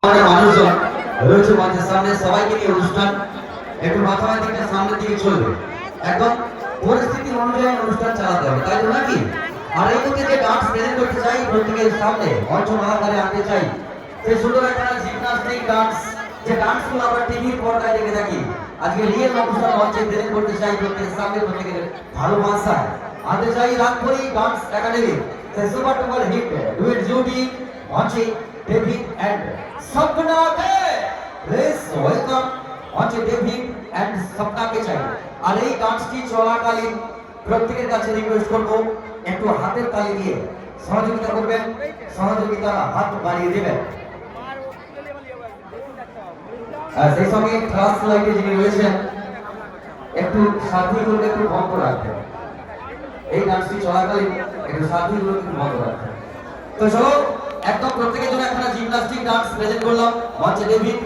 মানুষজন রয়েছে মঞ্চের সামনে, সবাইকে নিয়ে অনুষ্ঠান একটু মাথামাতিকটা সামনের দিকে চলবে। একদম পরিস্থিতি অনুযায়ী অনুষ্ঠান চালাতে হবে, তাই তো নাকি? আর এই মুহূর্তে যে ডান্স প্রেজেন্ট করতে চাই প্রত্যেকের সামনে মঞ্চ মহাকারে আনতে চাই, সেই সুন্দর একটা জিমনাস্টিক ডান্স, যে ডান্সগুলো আমরা টিভির পর্দায় দেখে থাকি, আজকে রিয়েল অনুষ্ঠান মঞ্চে প্রেজেন্ট করতে চাই প্রত্যেকের সামনে, প্রত্যেকের ভালোবাসায় আনতে চাই রাগপুরি ডান্স একাডেমি, সেই সুপার ডুপার হিট ডুয়েট জুটি মঞ্চে ডেভিড এন্ড सपना के प्लीज वेलकम মঞ্চে ডেভিড এন্ড সপনাকে চাই। আর এই ডান্সটি চলাকালীন প্রত্যেকের কাছে রিকোয়েস্ট করব একটু হাতের তালি দিয়ে সহযোগিতা করবেন, সহযোগিতা হাত বাড়িয়ে দেবেন। আর সেই সঙ্গে ক্লাস লাইটে যিনি রয়েছেন একটু সাথীগুলোকে একটু বন্ধ রাখবেন, এই ডান্সটি চলাকালীন একটু সাথীগুলোকে একটু বন্ধ রাখবেন। তো চলো একদম প্রত্যেকের জন্য একটা জিমনাস্টিক ডান্স প্রেজেন্ট করলাম মঞ্চে ডেভিড